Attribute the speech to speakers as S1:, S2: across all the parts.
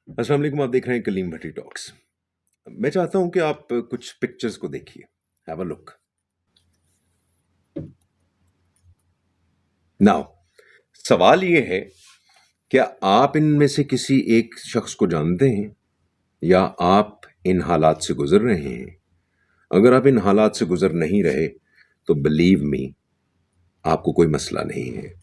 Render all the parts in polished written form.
S1: अस्सलाम वालेकुम। आप देख रहे हैं कलीम भट्टी टॉक्स। मैं चाहता हूं कि आप कुछ पिक्चर्स को देखिए। Have a look now. सवाल ये है, क्या आप इनमें से किसी एक शख्स को जानते हैं या आप इन हालात से गुजर रहे हैं? अगर आप इन हालात से गुजर नहीं रहे तो बिलीव मी, आपको कोई मसला नहीं है।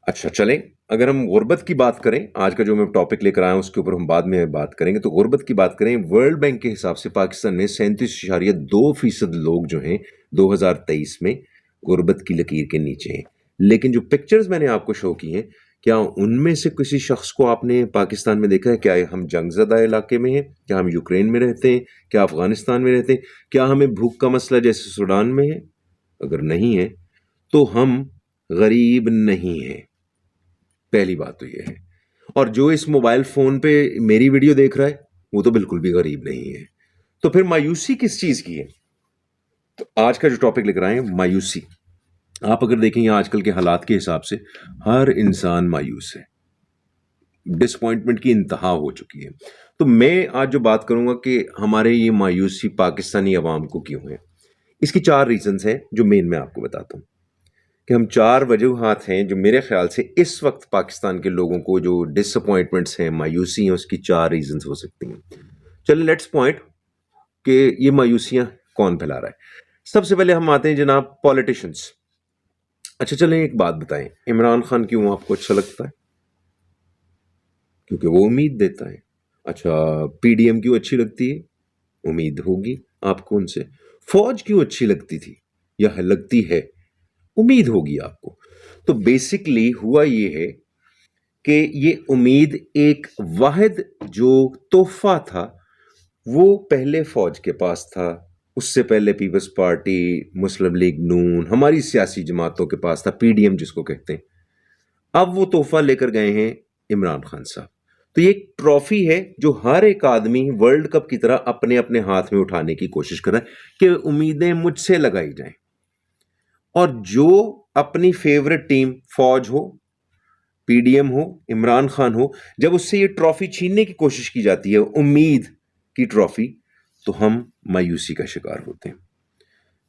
S1: अच्छा चलें, अगर हम गुर्बत की बात करें, आज का जो मैं टॉपिक लेकर आया हूं उसके ऊपर हम बाद में बात करेंगे। तो गुर्बत की बात करें, वर्ल्ड बैंक के हिसाब से पाकिस्तान में 37.2% लोग जो हैं 2023 में गुर्बत की लकीर के नीचे हैं। लेकिन जो पिक्चर्स मैंने आपको शो की हैं, क्या उनमें से किसी शख्स को आपने पाकिस्तान में देखा है? क्या हम जंगजदा इलाके में हैं? क्या हम यूक्रेन में रहते हैं? क्या अफगानिस्तान में रहते हैं? क्या हमें भूख का मसला जैसे सूडान में है? अगर नहीं है तो हम गरीब नहीं हैं। पहली बात तो ये है। और जो इस मोबाइल फोन पे मेरी वीडियो देख रहा है वो तो बिल्कुल भी गरीब नहीं है। तो फिर मायूसी किस चीज की है? तो आज का जो टॉपिक लेकर आए हैं, मायूसी। आप अगर देखेंगे आजकल के हालात के हिसाब से हर इंसान मायूस है। डिसअपॉइंटमेंट की इंतहा हो चुकी है। तो मैं आज जो बात करूंगा कि हमारे ये मायूसी पाकिस्तानी अवाम को क्यों है, इसकी 4 रीजंस हैं जो मेन मैं आपको बताता हूं। कि हम 4 वजूहात हैं जो मेरे ख्याल से इस वक्त पाकिस्तान के लोगों को जो डिसअपॉइंटमेंट्स हैं, मायूसी हैं, उसकी 4 रीजंस हो सकती हैं। चलिए लेट्स पॉइंट कि ये मायूसियां कौन फैला रहा है। सबसे पहले हम आते हैं जनाब पॉलिटिशियंस। अच्छा चलें एक बात बताएं, इमरान खान क्यों आपको अच्छा लगता है? क्योंकि वो उम्मीद देता है। अच्छा, पीडीएम क्यों अच्छी लगती है? उम्मीद होगी आपको उनसे। फौज क्यों अच्छी लगती थी या लगती है? उम्मीद होगी आपको। तो बेसिकली हुआ ये है कि ये उम्मीद एक वाहिद जो तोहफा था वो पहले फौज के पास था, उससे पहले पीपल्स पार्टी, मुस्लिम लीग नून, हमारी सियासी जमातों के पास था, पीडीएम जिसको कहते हैं। अब वो तोहफा लेकर गए हैं इमरान खान साहब। तो ये एक ट्रॉफी है जो हर एक आदमी वर्ल्ड कप की तरह अपने अपने हाथ में उठाने की कोशिश कर रहा है कि उम्मीदें मुझसे लगाई जाएं। और जो अपनी फेवरेट टीम फौज हो, पीडीएम हो, इमरान खान हो, जब उससे ये ट्रॉफी छीनने की कोशिश की जाती है, उम्मीद की ट्रॉफी, तो हम मायूसी का शिकार होते हैं।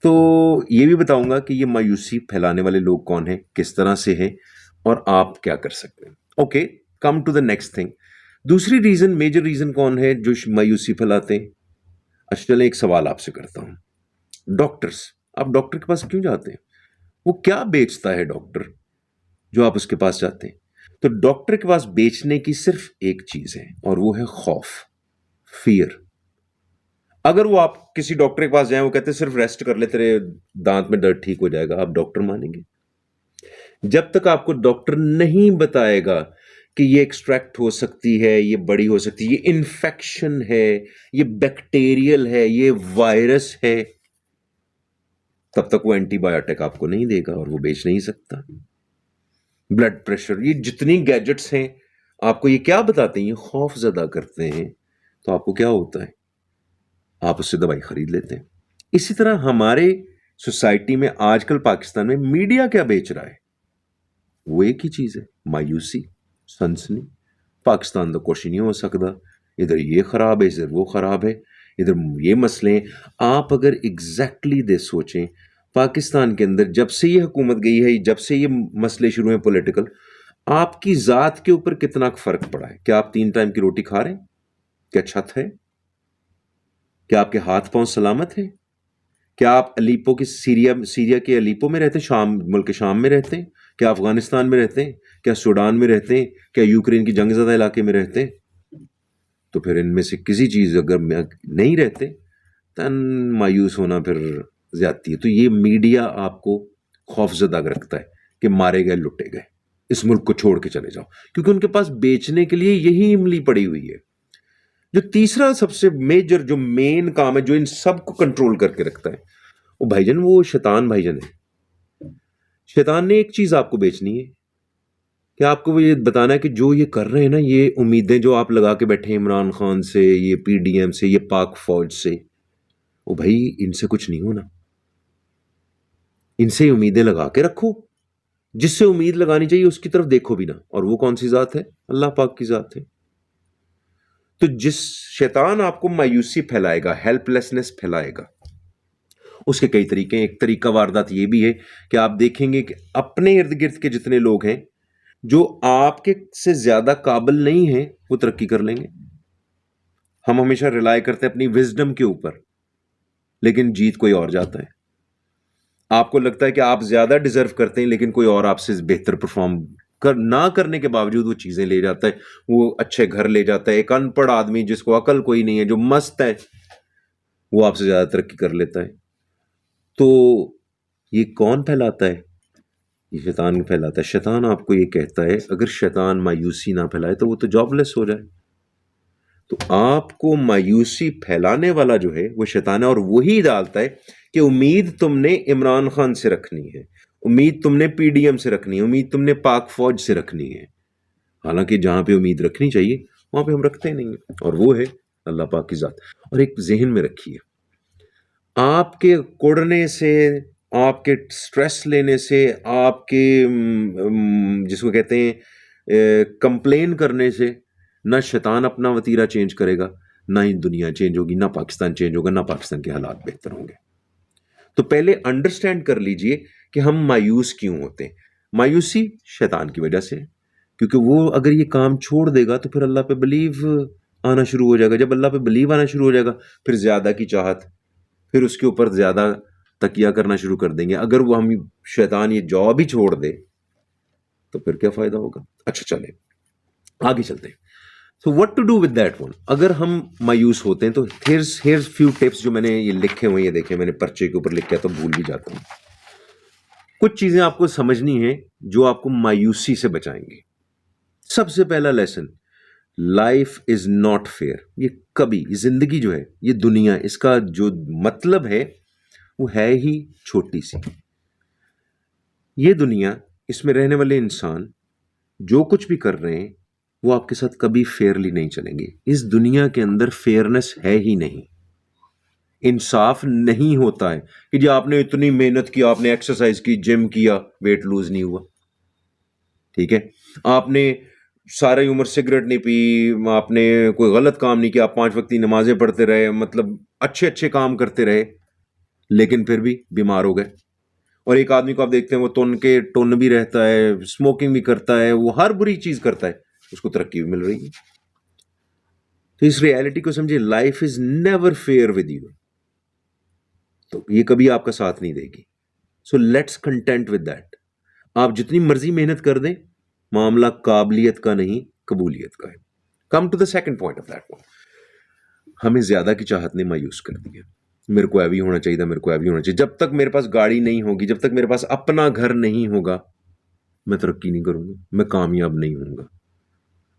S1: तो ये भी बताऊंगा कि ये मायूसी फैलाने वाले लोग कौन हैं, किस तरह से हैं और आप क्या कर सकते हैं। Okay, come to the next thing. दूसरी रीजन, मेजर रीजन कौन है जो मायूसी फैलाते हैं? अच्छा चले एक सवाल आपसे करता हूं। डॉक्टर्स, आप डॉक्टर के पास क्यों जाते हैं? वो क्या बेचता है डॉक्टर जो आप उसके पास जाते हैं? तो डॉक्टर के पास बेचने की सिर्फ एक चीज है और वो है खौफ, फियर। अगर वो आप किसी डॉक्टर के पास जाएं, वो कहते हैं सिर्फ रेस्ट कर ले, तेरे दांत में दर्द ठीक हो जाएगा, आप डॉक्टर मानेंगे? जब तक आपको डॉक्टर नहीं बताएगा कि ये एक्सट्रैक्ट हो सकती है, ये बड़ी हो सकती है, ये इन्फेक्शन है, ये बैक्टीरियल है, ये वायरस है, तब तक वो एंटीबायोटिक आपको नहीं देगा और वो बेच नहीं सकता। ब्लड प्रेशर, ये जितनी गैजेट्स हैं आपको ये क्या बताते हैं? ये खौफ ज़दा करते हैं। तो आपको क्या होता है? आप उससे दवाई खरीद लेते हैं। इसी तरह हमारे सोसाइटी में आजकल पाकिस्तान में मीडिया क्या बेच रहा है? वो एक ही चीज है, मायूसी, सनसनी। पाकिस्तान तो कुछ नहीं हो सकता, इधर ये खराब है, इधर वो खराब है, इधर ये मसले हैं। आप अगर एग्जैक्टली दे सोचें, पाकिस्तान के अंदर जब से ये हुकूमत गई है, जब से ये मसले शुरू हैं पॉलिटिकल, आपकी जात के ऊपर कितना फर्क पड़ा है? क्या आप 3 टाइम की रोटी खा रहे हैं? क्या छत है? क्या आपके हाथ पांव सलामत है? क्या आप अलीपो की सीरिया के अलीपो में रहते हैं, शाम मुल्क शाम में रहते हैं? क्या अफगानिस्तान में रहते हैं? क्या सूडान में रहते हैं? क्या यूक्रेन की जंगज़दा इलाके में रहते हैं? तो फिर इनमें से किसी चीज़ अगर नहीं रहते, तन मायूस होना फिर ज्यादती है। तो ये मीडिया आपको खौफजदा रखता है कि मारे गए, लुटे गए, इस मुल्क को छोड़ के चले जाओ, क्योंकि उनके पास बेचने के लिए यही इमली पड़ी हुई है। जो तीसरा सबसे मेजर, जो मेन काम है, जो इन सबको कंट्रोल करके रखता है, वो भाईजान, वो शैतान भाईजान है। शैतान ने एक चीज आपको बेचनी है कि आपको वो ये बताना है कि जो ये कर रहे हैं ना, ये उम्मीदें जो आप लगा के बैठे हैं इमरान खान से, ये पीडीएम से, ये पाक फौज से, वो भाई इनसे कुछ नहीं होना। इनसे उम्मीदें लगा के रखो, जिससे उम्मीद लगानी चाहिए उसकी तरफ देखो भी ना। और वो कौन सी जात है? अल्लाह पाक की जात है। तो जिस शैतान आपको मायूसी फैलाएगा, हेल्पलेसनेस फैलाएगा, उसके कई तरीके हैं। एक तरीका वारदात ये भी है कि आप देखेंगे कि अपने इर्द गिर्द के जितने लोग हैं जो आपके से ज्यादा काबिल नहीं है, वो तरक्की कर लेंगे। हम हमेशा रिलाय करते हैं अपनी विजडम के ऊपर, लेकिन जीत कोई और जाता है। आपको लगता है कि आप ज्यादा डिजर्व करते हैं, लेकिन कोई और आपसे बेहतर परफॉर्म ना करने के बावजूद वो चीजें ले जाता है, वो अच्छे घर ले जाता है। एक अनपढ़ आदमी जिसको अकल कोई नहीं है, जो मस्त है, वो आपसे ज्यादा तरक्की कर लेता है। तो ये कौन फैलाता है? ये शैतान फैलाता है। शैतान आपको ये कहता है अगर शैतान मायूसी ना फैलाए तो वो तो जॉबलेस हो जाए। तो आपको मायूसी फैलाने वाला जो है वो शैतान है, और वही डालता है कि उम्मीद तुमने इमरान खान से रखनी है, उम्मीद तुमने पीडीएम से रखनी है, उम्मीद तुमने पाक फौज से रखनी है। हालांकि जहां पे उम्मीद रखनी चाहिए वहां पे हम रखते नहीं है, और वो है अल्लाह पाक की जात। और एक जहन में रखिए, आपके कुड़ने से, आपके स्ट्रेस लेने से, आपके जिसको कहते हैं कंप्लेन करने से ना शैतान अपना वतीरा चेंज करेगा, ना ही दुनिया चेंज होगी, ना पाकिस्तान चेंज होगा, ना पाकिस्तान के हालात बेहतर होंगे। तो पहले अंडरस्टैंड कर लीजिए कि हम मायूस क्यों होते हैं। मायूसी शैतान की वजह से, क्योंकि वो अगर ये काम छोड़ देगा तो फिर अल्लाह पे बिलीव आना शुरू हो जाएगा। जब अल्लाह पे बिलीव आना शुरू हो जाएगा, फिर ज्यादा की चाहत, फिर उसके ऊपर ज्यादा तकिया करना शुरू कर देंगे। अगर वो हम शैतान ये जॉब ही छोड़ दे तो फिर क्या फायदा होगा। अच्छा चले आगे चलते हैं। So what to do with that one? अगर हम मायूस होते हैं तो here's few tips जो मैंने ये लिखे हुए, ये देखे मैंने पर्चे के ऊपर लिखा तो भूल भी जाता हूं। कुछ चीजें आपको समझनी है जो आपको मायूसी से बचाएंगी। सबसे पहला lesson, life is not fair. ये कभी, जिंदगी जो है, ये दुनिया, इसका जो मतलब है वो है ही छोटी सी। ये दुनिया, इसमें रहने वाले इंसान जो कुछ भी कर रहे हैं वो आपके साथ कभी फेयरली नहीं चलेंगे। इस दुनिया के अंदर फेयरनेस है ही नहीं, इंसाफ नहीं होता है कि जी आपने इतनी मेहनत की, आपने एक्सरसाइज की, जिम किया, वेट लूज नहीं हुआ, ठीक है, आपने सारी उम्र सिगरेट नहीं पी, आपने कोई गलत काम नहीं किया, आप 5 वक्त की नमाजें पढ़ते रहे, मतलब अच्छे अच्छे काम करते रहे, लेकिन फिर भी बीमार हो गए। और एक आदमी को आप देखते हैं वो टुन भी रहता है, स्मोकिंग भी करता है, वो हर बुरी चीज करता है, उसको तरक्की भी मिल रही है। तो इस रियलिटी को समझिए, life is never fair with you. तो ये कभी आपका साथ नहीं देगी। So let's content with that. आप जितनी मर्जी मेहनत कर दें, मामला काबिलियत का नहीं, कबूलियत का है। Come to the second point of that one. हमें ज्यादा की चाहत ने मायूस कर दिया। मेरे को अभी होना चाहिए था, मेरे को अभी होना चाहिए। जब तक मेरे पास गाड़ी नहीं होगी, जब तक मेरे पास अपना घर नहीं होगा, मैं तरक्की नहीं करूंगा, मैं कामयाब नहीं होऊंगा।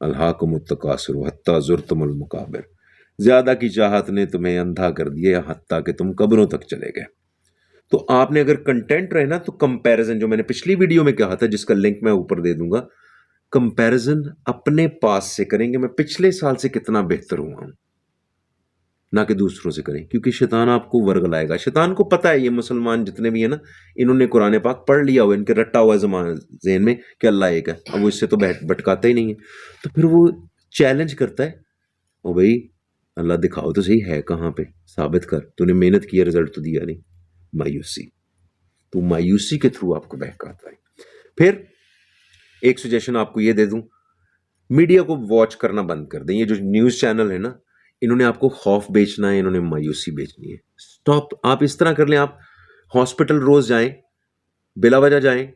S1: अल्हाकुमुत तकासुर हत्ता ज़ुरतुमुल मुकाबिर। ज्यादा की चाहत ने तुम्हें अंधा कर दिया, हत्ता कि तुम कब्रों तक चले गए। तो आपने अगर कंटेंट रहना तो कंपैरिजन, जो मैंने पिछली वीडियो में कहा था, जिसका लिंक मैं ऊपर दे दूंगा, कंपैरिजन अपने पास से करेंगे, मैं पिछले साल से कितना बेहतर हुआ हूं, ना कि दूसरों से करें। क्योंकि शैतान आपको वर्गलाएगा। शैतान को पता है ये मुसलमान जितने भी है ना, इन्होंने कुरान पाक पढ़ लिया हुआ, इनके रट्टा हुआ जमान ज़हन में कि अल्लाह एक है, अब वो इससे तो भटकाता ही नहीं है। तो फिर वो चैलेंज करता है, ओ भाई अल्लाह दिखाओ तो सही है कहाँ पे, साबित कर, तूने मेहनत की, रिजल्ट तो दिया नहीं। मायूसी, तो मायूसी के थ्रू आपको बहकाता है। फिर एक सजेशन आपको ये दे दूं, मीडिया को वॉच करना बंद कर दें। ये जो न्यूज़ चैनल है ना, इन्होंने आपको खौफ बेचना है, इन्होंने मायूसी बेचनी है। स्टॉप। आप इस तरह कर लें, आप हॉस्पिटल रोज जाएं, बिला वजह जाएं,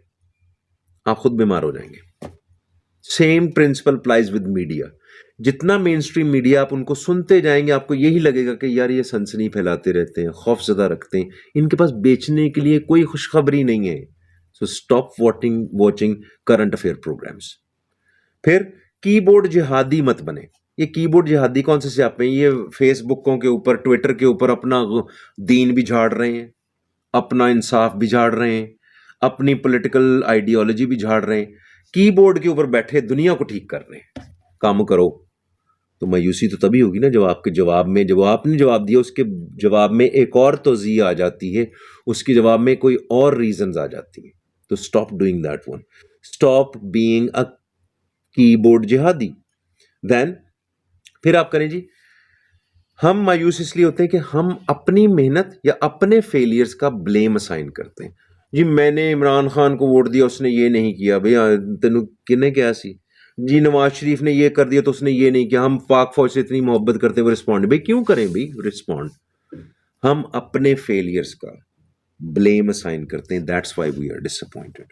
S1: आप खुद बीमार हो जाएंगे। Same principle applies with media. जितना मेन स्ट्रीम मीडिया आप उनको सुनते जाएंगे, आपको यही लगेगा कि यार ये सनसनी फैलाते रहते हैं, खौफजदा रखते हैं, इनके पास बेचने के लिए कोई खुशखबरी नहीं है। So stop watching current affair programmes. फिर कीबोर्ड जिहादी मत बने। ये कीबोर्ड जिहादी कौन से आप में, ये फेसबुकों के ऊपर, ट्विटर के ऊपर अपना दीन भी झाड़ रहे हैं, अपना इंसाफ भी झाड़ रहे हैं, अपनी पॉलिटिकल आइडियोलॉजी भी झाड़ रहे हैं, कीबोर्ड के ऊपर बैठे दुनिया को ठीक कर रहे हैं। काम करो। तो मायूसी तो तभी होगी ना जब आपके जवाब में, जब आपने जवाब दिया उसके जवाब में एक और तौज़ीह आ जाती है, उसके जवाब में कोई और रीजंस आ जाती है। तो stop doing that one. Stop being a keyboard जिहादी। देन फिर आप करें जी, हम मायूस इसलिए होते हैं कि हम अपनी मेहनत या अपने फेलियर्स का ब्लेम असाइन करते हैं। जी मैंने इमरान खान को वोट दिया, उसने ये नहीं किया, भैया तेनू किने क्या सी। जी नवाज शरीफ ने ये कर दिया तो उसने ये नहीं किया। हम पाक फौज से इतनी मोहब्बत करते हुए रिस्पॉन्ड, भाई क्यों करें भाई रिस्पॉन्ड? हम अपने फेलियर्स का ब्लेम असाइन करते हैं, that's why we are disappointed.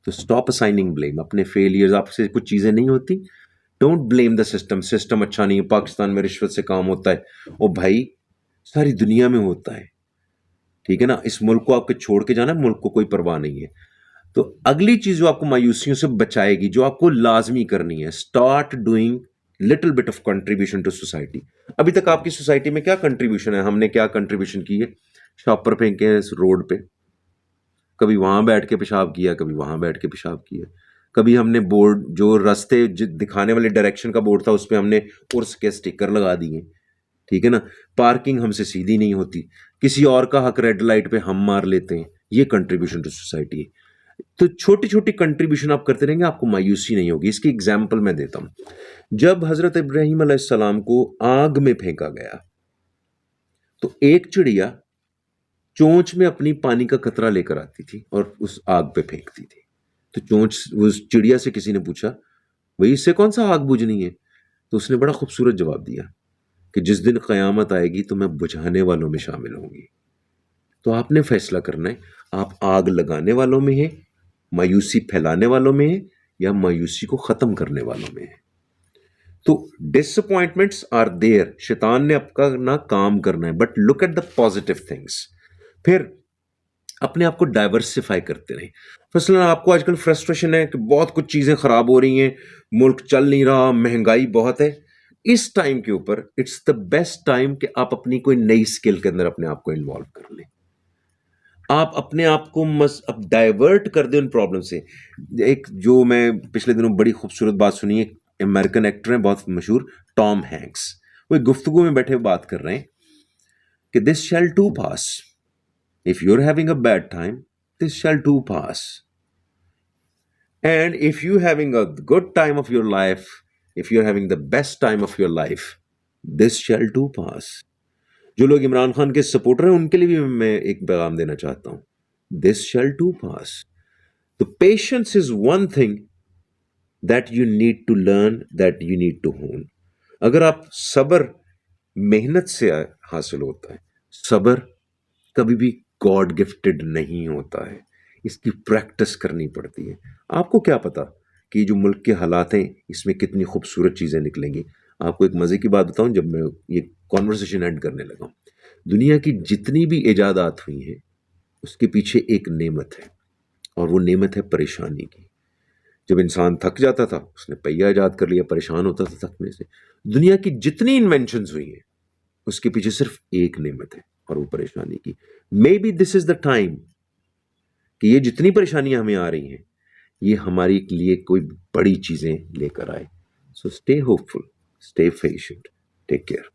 S1: तो स्टॉप असाइनिंग ब्लेम। अपने फेलियर्स, आपसे कुछ चीजें नहीं होती, don't blame the system. System अच्छा नहीं है, पाकिस्तान में रिश्वत से काम होता है, ओ भाई सारी दुनिया में होता है, ठीक है ना। इस मुल्क को आपके छोड़ के जाना है, मुल्क को कोई परवाह नहीं है। तो अगली चीज जो आपको मायूसियों से बचाएगी, जो आपको लाजमी करनी है, start doing little bit of contribution to society. अभी तक आपकी सोसाइटी में क्या कंट्रीब्यूशन है? हमने क्या कंट्रीब्यूशन की है? शॉपर फेंके हैं रोड पे, कभी वहां बैठ के पेशाब किया, कभी वहां बैठ के पेशाब किया। कभी हमने बोर्ड, जो रास्ते दिखाने वाले डायरेक्शन का बोर्ड था, उस पर हमने उर्स के स्टिकर लगा दिए, ठीक है ना। पार्किंग हमसे सीधी नहीं होती, किसी और का हक रेड लाइट पे हम मार लेते हैं। ये कंट्रीब्यूशन टू सोसाइटी है। तो छोटी छोटी कंट्रीब्यूशन आप करते रहेंगे, आपको मायूसी नहीं होगी। इसकी एग्जाम्पल मैं देता हूं। जब हजरत इब्राहिम अलैहिस्सलाम को आग में फेंका गया, तो एक चिड़िया चोंच में अपनी पानी का कतरा लेकर आती थी और उस आग पे फेंकती थी। तो चोंच, उस चिड़िया से किसी ने पूछा, भाई इससे कौन सा आग बुझनी है? तो उसने बड़ा खूबसूरत जवाब दिया कि जिस दिन क़यामत आएगी तो मैं बुझाने वालों में शामिल होंगी। तो आपने फैसला करना है, आप आग लगाने वालों में हैं, मायूसी फैलाने वालों में हैं, या मायूसी को ख़त्म करने वालों में हैं। तो डिसअपॉइंटमेंट्स आर देयर, शैतान ने आपका ना काम करना है, but look at the positive things. फिर अपने आप को डाइवर्सिफाई करते रहें। मसलन आपको आजकल फ्रस्ट्रेशन है कि बहुत कुछ चीज़ें ख़राब हो रही हैं, मुल्क चल नहीं रहा, महंगाई बहुत है। इस टाइम के ऊपर इट्स द बेस्ट टाइम कि आप अपनी कोई नई स्किल के अंदर अपने आप को इन्वॉल्व कर लें। आप अपने आप को अब डाइवर्ट कर दें उन प्रॉब्लम से। एक जो मैं पिछले दिनों बड़ी खूबसूरत बात सुनी है, अमेरिकन एक्टर हैं बहुत मशहूर, टॉम हैंक्स। वो एक गुफ्तगू में बैठे बात कर रहे हैं कि this shall too pass, if you're having a bad time, this shall too pass, and if you're having a good time of your life, if you're having the best time of your life, this shall too pass. जो लोग इमरान खान के supporter हैं उनके लिए भी मैं एक पैगाम देना चाहता हूं, this shall too pass. The patience is one thing that you need to learn, that you need to hone. अगर आप सब्र मेहनत से हासिल होता है, सब्र कभी भी गॉड गिफ्टेड नहीं होता है, इसकी प्रैक्टिस करनी पड़ती है। आपको क्या पता कि जो मुल्क के हालात हैं इसमें कितनी खूबसूरत चीज़ें निकलेंगी। आपको एक मज़े की बात बताऊं, जब मैं ये कॉन्वर्सेशन एंड करने लगा, दुनिया की जितनी भी इजादात हुई हैं उसके पीछे एक नेमत है, और वो नेमत है परेशानी की। जब इंसान थक जाता था उसने पहिया ईजाद कर लिया, परेशान होता था थकने से। दुनिया की जितनी इन्वेंशंस हुई हैं उसके पीछे सिर्फ एक नेमत है, और वो परेशानी की। May be this is the time कि ये जितनी परेशानियां हमें आ रही हैं ये हमारे लिए कोई बड़ी चीजें लेकर आए। So stay hopeful, stay patient, take care.